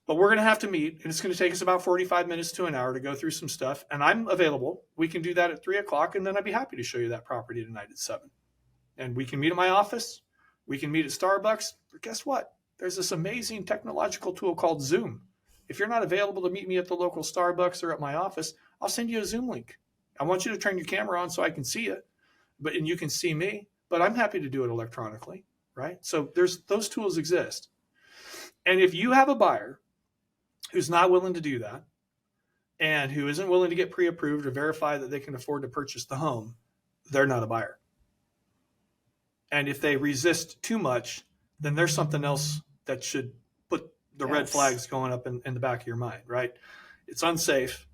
But we're going to have to meet, and it's going to take us about 45 minutes to an hour to go through some stuff, and I'm available. We can do that at 3:00, and then I'd be happy to show you that property tonight at 7. And we can meet at my office. We can meet at Starbucks, but guess what? There's this amazing technological tool called Zoom. If you're not available to meet me at the local Starbucks or at my office, I'll send you a Zoom link. I want you to turn your camera on so I can see you, and you can see me, but I'm happy to do it electronically, right? So those tools exist. And if you have a buyer who's not willing to do that and who isn't willing to get pre-approved or verify that they can afford to purchase the home, they're not a buyer. And if they resist too much, then there's something else that should put the red flags going up in the back of your mind, right? It's unsafe.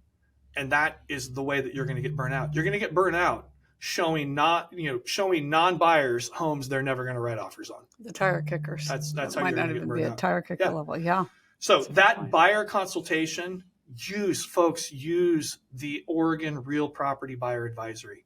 And that is the way that you're going to get burnt out. You're going to get burnt out showing non-buyers homes they're never going to write offers on. The tire kickers. That's how might you're not going to even get be burnt a out. tire kicker level. Yeah. So That's that buyer consultation, use the Oregon Real Property Buyer Advisory.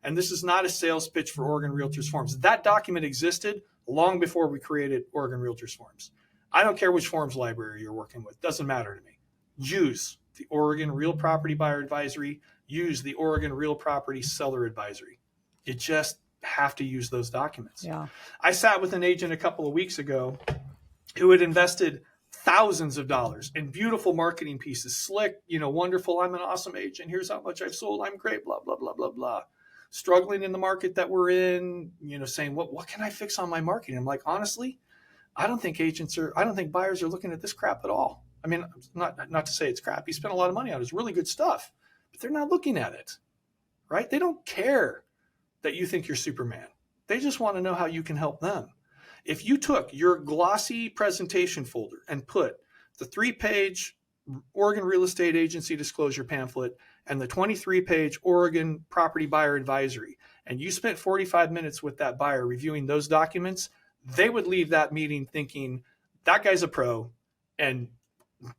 And this is not a sales pitch for Oregon Realtors Forms. That document existed long before we created Oregon Realtors Forms. I don't care which forms library you're working with. Doesn't matter to me. Use the Oregon Real Property Buyer Advisory. Use the Oregon Real Property Seller Advisory. You just have to use those documents. Yeah. I sat with an agent a couple of weeks ago who had invested thousands of dollars in beautiful marketing pieces, slick, wonderful. I'm an awesome agent. Here's how much I've sold. I'm great, blah, blah, blah, blah, blah. Struggling in the market that we're in, saying, what can I fix on my marketing? I'm like, honestly, I don't think buyers are looking at this crap at all. I mean, not to say it's crap. He spent a lot of money on it. It's really good stuff, but they're not looking at it, right? They don't care that you think you're Superman. They just want to know how you can help them. If you took your glossy presentation folder and put the 3-page Oregon Real Estate Agency Disclosure Pamphlet and the 23-page Oregon Property Buyer Advisory, and you spent 45 minutes with that buyer reviewing those documents, they would leave that meeting thinking, that guy's a pro, and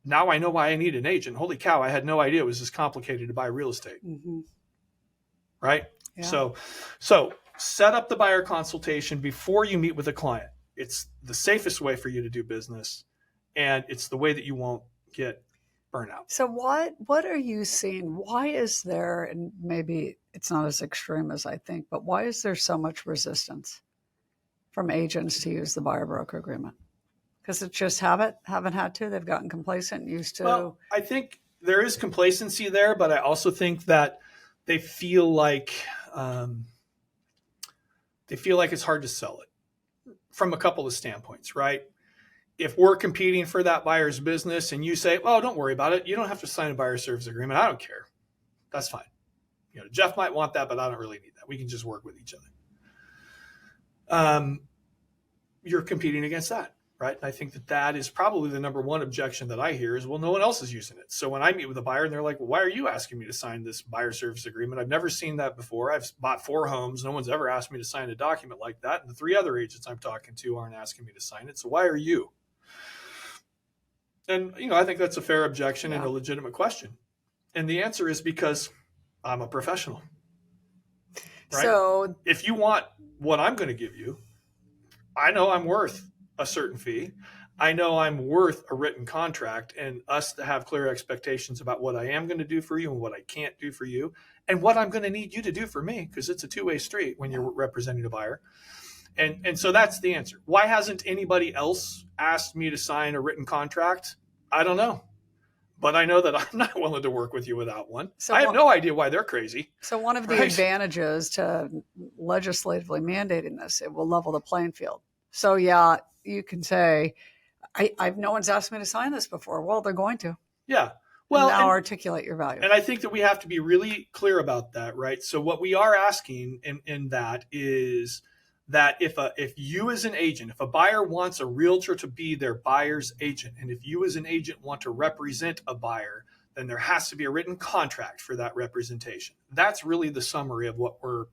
now I know why I need an agent. Holy cow, I had no idea it was this complicated to buy real estate. Mm-hmm. Right? Yeah. So set up the buyer consultation before you meet with a client. It's the safest way for you to do business, and it's the way that you won't get burnout. So what are you seeing? Why is there, and maybe it's not as extreme as I think, but why is there so much resistance from agents to use the buyer broker agreement? Because it's just haven't had to. They've gotten complacent and used to. Well, I think there is complacency there, but I also think that they feel like it's hard to sell it. from a couple of standpoints, right? If we're competing for that buyer's business and you say, well, don't worry about it. You don't have to sign a buyer service agreement. I don't care. That's fine. Jeff might want that, but I don't really need that. We can just work with each other. You're competing against that, right? And I think that is probably the number one objection that I hear is, well, no one else is using it. So when I meet with a buyer and they're like, well, why are you asking me to sign this buyer service agreement? I've never seen that before. I've bought 4 homes. No one's ever asked me to sign a document like that. And the 3 other agents I'm talking to aren't asking me to sign it. So why are you? And, I think that's a fair objection and a legitimate question. And the answer is because I'm a professional. Right? So if you want what I'm going to give you, I know I'm worth a certain fee. I know I'm worth a written contract and us to have clear expectations about what I am going to do for you and what I can't do for you and what I'm going to need you to do for me, because it's a two-way street when you're representing a buyer. And so that's the answer. Why hasn't anybody else asked me to sign a written contract? I don't know. But I know that I'm not willing to work with you without one. So I have no idea why they're crazy. So one of the advantages to legislatively mandating this, it will level the playing field. So yeah, you can say, I've no one's asked me to sign this before. Well, they're going to. Yeah. Well, and now articulate your value. And I think that we have to be really clear about that, right? So what we are asking in that is that if you as an agent, if a buyer wants a realtor to be their buyer's agent, and if you as an agent want to represent a buyer, then there has to be a written contract for that representation. That's really the summary of what we're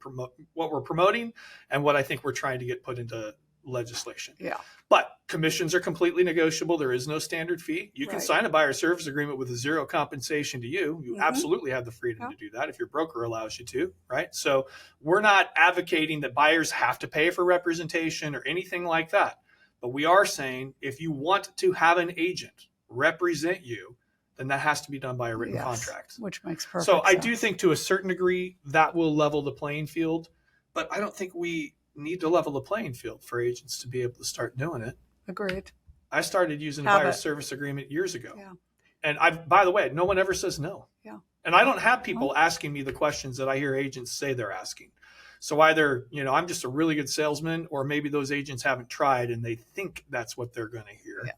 promoting and what I think we're trying to get put into legislation. Yeah. But commissions are completely negotiable. There is no standard fee. You can sign a buyer service agreement with a zero compensation to you. You absolutely have the freedom to do that if your broker allows you to, right? So we're not advocating that buyers have to pay for representation or anything like that. But we are saying if you want to have an agent represent you, then that has to be done by a written contract. Which makes perfect sense. So I do think to a certain degree that will level the playing field, but I don't think we need to level the playing field for agents to be able to start doing it. Agreed. I started using a buyer service agreement years ago. Yeah. And by the way, no one ever says no. Yeah. And I don't have people asking me the questions that I hear agents say they're asking. So either, I'm just a really good salesman, or maybe those agents haven't tried and they think that's what they're going to hear. Yeah.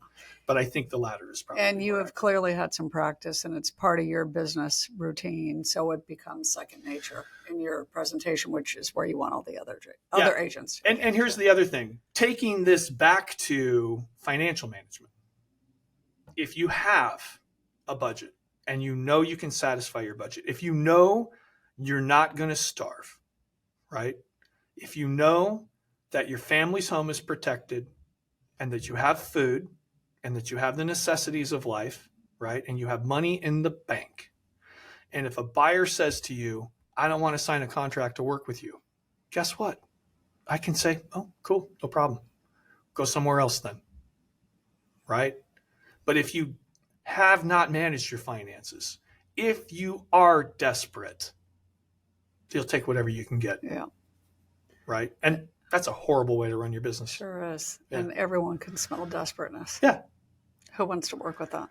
But I think the latter is probably. And you have clearly had some practice, and it's part of your business routine, so it becomes second nature in your presentation, which is where you want all the other agents. And here's the other thing: taking this back to financial management. If you have a budget and you know you can satisfy your budget, if you know you're not going to starve, right? If you know that your family's home is protected and that you have food, and that you have the necessities of life, right? And you have money in the bank. And if a buyer says to you, I don't want to sign a contract to work with you, guess what? I can say, oh, cool, no problem. Go somewhere else then, right? But if you have not managed your finances, if you are desperate, you'll take whatever you can get. Yeah. Right? And that's a horrible way to run your business. Sure is. Yeah. And everyone can smell desperateness. Yeah. Who wants to work with that?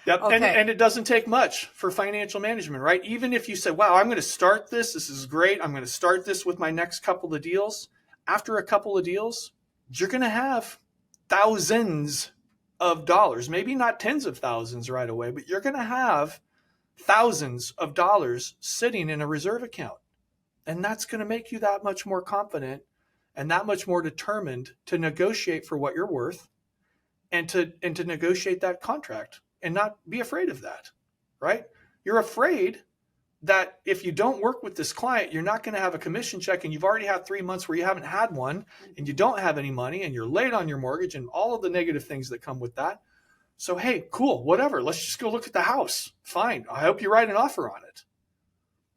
Yep. Okay. And it doesn't take much for financial management, right? Even if you say, wow, I'm going to start this. This is great. I'm going to start this with my next couple of deals. After a couple of deals, you're going to have thousands of dollars, maybe not tens of thousands right away, but you're going to have thousands of dollars sitting in a reserve account. And that's going to make you that much more confident and that much more determined to negotiate for what you're worth. And to negotiate that contract and not be afraid of that, right? You're afraid that if you don't work with this client, you're not going to have a commission check, and you've already had 3 months where you haven't had one, and you don't have any money, and you're late on your mortgage, and all of the negative things that come with that. So, hey, cool, whatever. Let's just go look at the house. Fine. I hope you write an offer on it.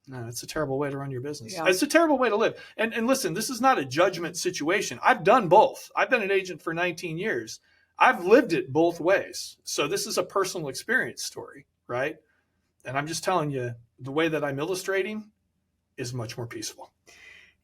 No, it's a terrible way to run your business. Yeah. It's a terrible way to live. And listen, this is not a judgment situation. I've done both. I've been an agent for 19 years. I've lived it both ways. So this is a personal experience story, right? And I'm just telling you, the way that I'm illustrating is much more peaceful.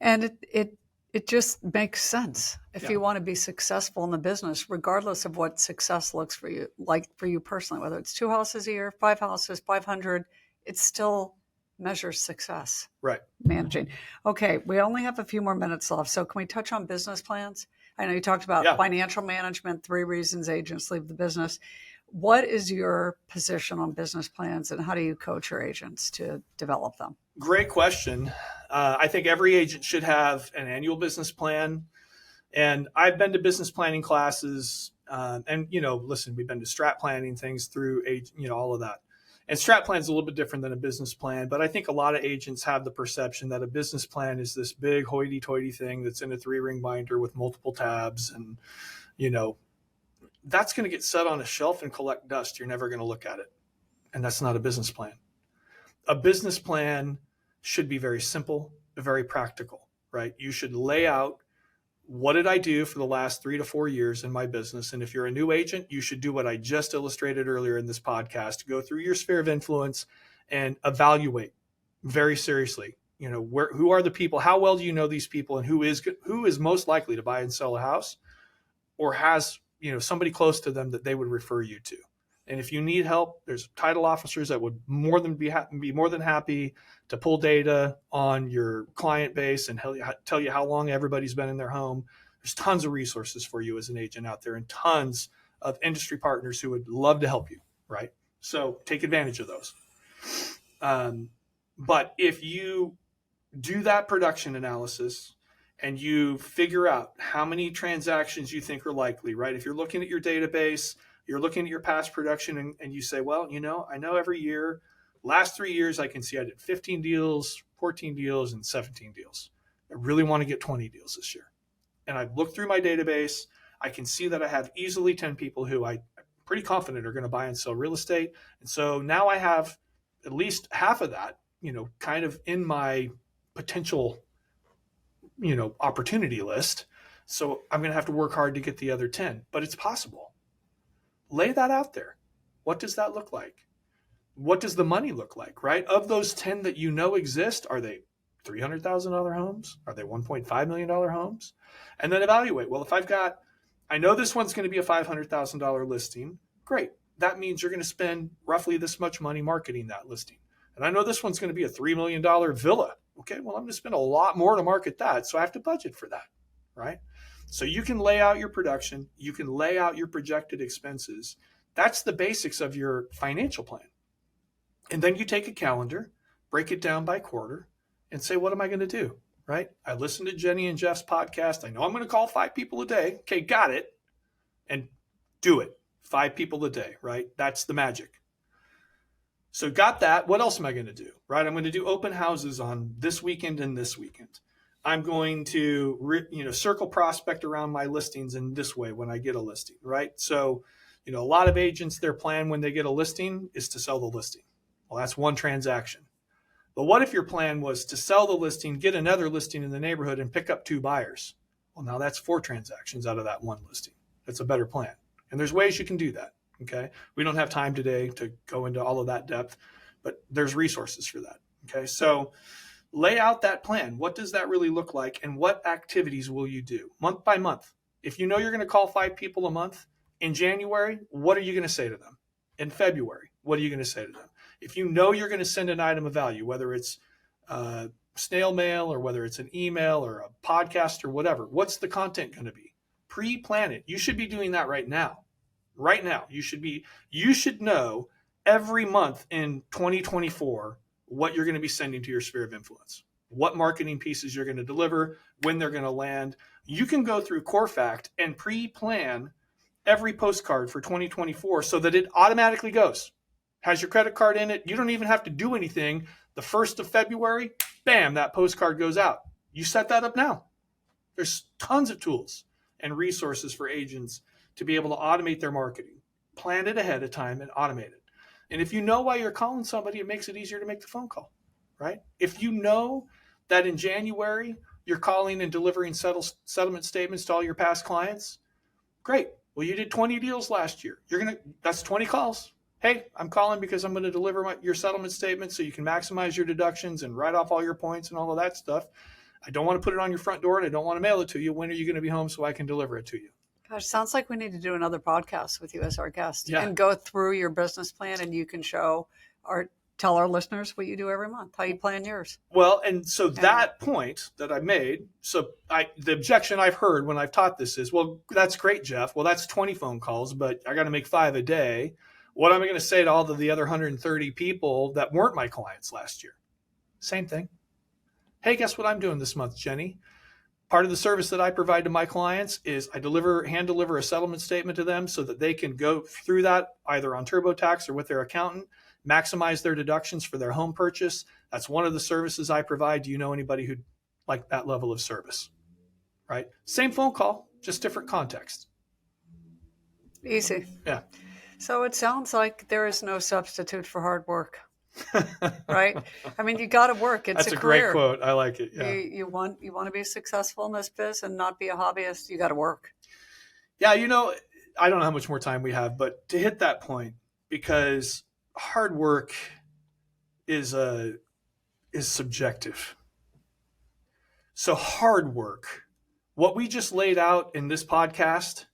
And it just makes sense. If you want to be successful in the business, regardless of what success looks for you, like for you personally, whether it's 2 houses a year, 5 houses, 500, it still measures success. Right. Managing. Okay, we only have a few more minutes left. So can we touch on business plans? I know you talked about Yeah. financial management, 3 reasons agents leave the business. What is your position on business plans, and how do you coach your agents to develop them? Great question. I think every agent should have an annual business plan. And I've been to business planning classes, and listen, we've been to strat planning things through all of that. And strat plan is a little bit different than a business plan, but I think a lot of agents have the perception that a business plan is this big hoity-toity thing that's in a 3-ring binder with multiple tabs, and that's going to get set on a shelf and collect dust. You're never going to look at it, and that's not a business plan. A business plan should be very simple, very practical, right? You should lay out, what did I do for the last 3 to 4 years in my business? And if you're a new agent, you should do what I just illustrated earlier in this podcast. Go through your sphere of influence and evaluate very seriously. Who are the people? How well do you know these people? And who is most likely to buy and sell a house, or has somebody close to them that they would refer you to? And if you need help, there's title officers that would be more than happy to pull data on your client base and tell you how long everybody's been in their home. There's tons of resources for you as an agent out there, and tons of industry partners who would love to help you, right? So take advantage of those. But if you do that production analysis and you figure out how many transactions you think are likely, right? If you're looking at your database, you're looking at your past production, and you say, well, I know every year, last 3 years, I can see I did 15 deals, 14 deals, and 17 deals. I really want to get 20 deals this year. And I've looked through my database. I can see that I have easily 10 people who I'm pretty confident are going to buy and sell real estate. And so now I have at least half of that, kind of in my potential, opportunity list. So I'm going to have to work hard to get the other 10, but it's possible. Lay that out there. What does that look like? What does the money look like, right? Of those 10 that exist, are they $300,000 homes? Are they $1.5 million homes? And then evaluate. Well, I know this one's going to be a $500,000 listing. Great. That means you're going to spend roughly this much money marketing that listing. And I know this one's going to be a $3 million villa. Okay, well, I'm going to spend a lot more to market that, so I have to budget for that, right? So you can lay out your production, you can lay out your projected expenses. That's the basics of your financial plan. And then you take a calendar, break it down by quarter, and say, what am I going to do, right? I listened to Jenny and Jeff's podcast. I know I'm going to call 5 people a day. Okay, got it. And do it. 5 people a day, right? That's the magic. So got that. What else am I going to do, right? I'm going to do open houses on this weekend and this weekend. I'm going to, circle prospect around my listings in this way when I get a listing, right? So, a lot of agents, their plan when they get a listing is to sell the listing. Well, that's one transaction. But what if your plan was to sell the listing, get another listing in the neighborhood, and pick up 2 buyers? Well, now that's 4 transactions out of that one listing. That's a better plan. And there's ways you can do that, okay? We don't have time today to go into all of that depth, but there's resources for that, okay? So lay out that plan. What does that really look like, and what activities will you do month by month? If you're going to call 5 people a month, in January, what are you going to say to them? In February, what are you going to say to them? If you're going to send an item of value, whether it's snail mail or whether it's an email or a podcast or whatever, what's the content going to be? Pre-plan it. You should be doing that right now. Right now, you should know every month in 2024 what you're going to be sending to your sphere of influence, what marketing pieces you're going to deliver, when they're going to land. You can go through CoreFact and pre-plan every postcard for 2024 so that it automatically goes. Has your credit card in it. You don't even have to do anything. The 1st of February, bam, that postcard goes out. You set that up now. There's tons of tools and resources for agents to be able to automate their marketing. Plan it ahead of time and automate it. And if you know why you're calling somebody, it makes it easier to make the phone call, right? If you know that in January, you're calling and delivering settlement statements to all your past clients, great. Well, you did 20 deals last year. That's 20 calls. Hey, I'm calling because I'm going to deliver your settlement statement so you can maximize your deductions and write off all your points and all of that stuff. I don't want to put it on your front door and I don't want to mail it to you. When are you going to be home so I can deliver it to you? Gosh, sounds like we need to do another podcast with you as our guest and go through your business plan, and you can show our tell our listeners what you do every month, how you plan yours. Well, and so that point that I made, the objection I've heard when I've taught this is, well, that's great, Jeff. Well, that's 20 phone calls, but I got to make 5 a day. What am I going to say to all of the other 130 people that weren't my clients last year? Same thing. Hey, guess what I'm doing this month, Jenny? Part of the service that I provide to my clients is I hand deliver a settlement statement to them so that they can go through that either on TurboTax or with their accountant, maximize their deductions for their home purchase. That's one of the services I provide. Do you know anybody who'd like that level of service? Right? Same phone call, just different context. Easy. Yeah. So it sounds like there is no substitute for hard work, right? I mean, you got to work. It's That's a career. great quote. I like it. Yeah. You want to be successful in this biz and not be a hobbyist. You got to work. Yeah. I don't know how much more time we have, but to hit that point, because hard work is subjective. So hard work, what we just laid out in this podcast,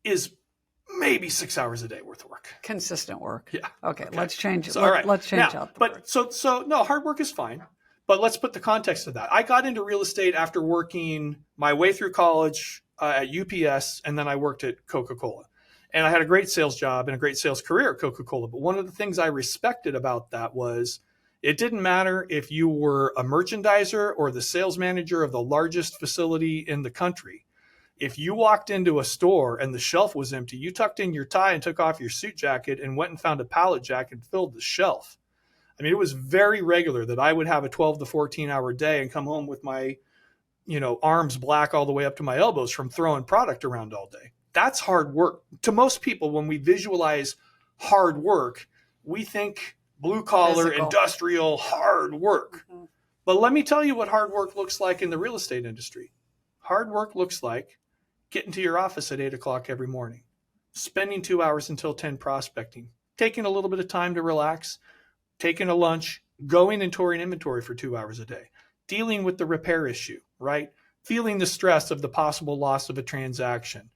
is maybe 6 hours a day worth of work. Consistent work. Yeah. Okay. Let's change it. So, all right. Let's change out the word. So no, hard work is fine. But let's put the context of that. I got into real estate after working my way through college at UPS, and then I worked at Coca-Cola. And I had a great sales job and a great sales career at Coca-Cola. But one of the things I respected about that was it didn't matter if you were a merchandiser or the sales manager of the largest facility in the country. If you walked into a store and the shelf was empty, you tucked in your tie and took off your suit jacket and went and found a pallet jack and filled the shelf. I mean, it was very regular that I would have a 12 to 14 hour day and come home with my, arms black all the way up to my elbows from throwing product around all day. That's hard work. To most people, when we visualize hard work, we think blue collar, industrial, hard work. Mm-hmm. But let me tell you what hard work looks like in the real estate industry. Hard work looks like getting to your office at 8 o'clock every morning, spending 2 hours until 10 prospecting, taking a little bit of time to relax, taking a lunch, going and touring inventory for 2 hours a day, dealing with the repair issue, right? Feeling the stress of the possible loss of a transaction,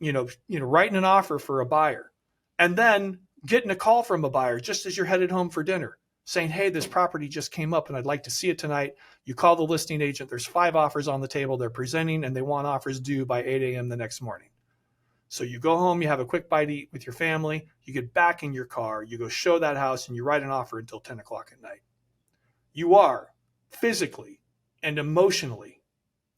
writing an offer for a buyer, and then getting a call from a buyer just as you're headed home for dinner saying, hey, this property just came up and I'd like to see it tonight. You call the listing agent. There's 5 offers on the table. They're presenting and they want offers due by 8 a.m. the next morning. So you go home, you have a quick bite to eat with your family, you get back in your car, you go show that house and you write an offer until 10 o'clock at night. You are physically and emotionally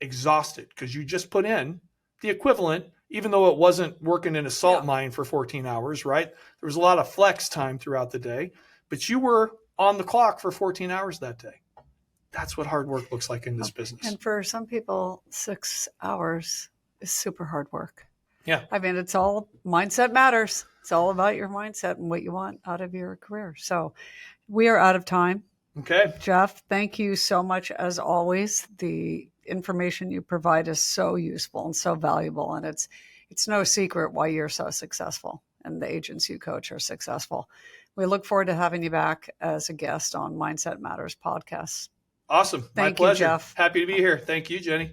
exhausted because you just put in the equivalent, even though it wasn't working in a salt mine for 14 hours, right? There was a lot of flex time throughout the day, but you were on the clock for 14 hours that day. That's what hard work looks like in this business. And for some people, 6 hours is super hard work. Yeah. I mean, it's all mindset matters. It's all about your mindset and what you want out of your career. So we are out of time. Okay. Jeff, thank you so much as always. The information you provide is so useful and so valuable. And it's no secret why you're so successful and the agents you coach are successful. We look forward to having you back as a guest on Mindset Matters podcast. Awesome. My pleasure. You, Jeff. Happy to be here. Thank you, Jenny.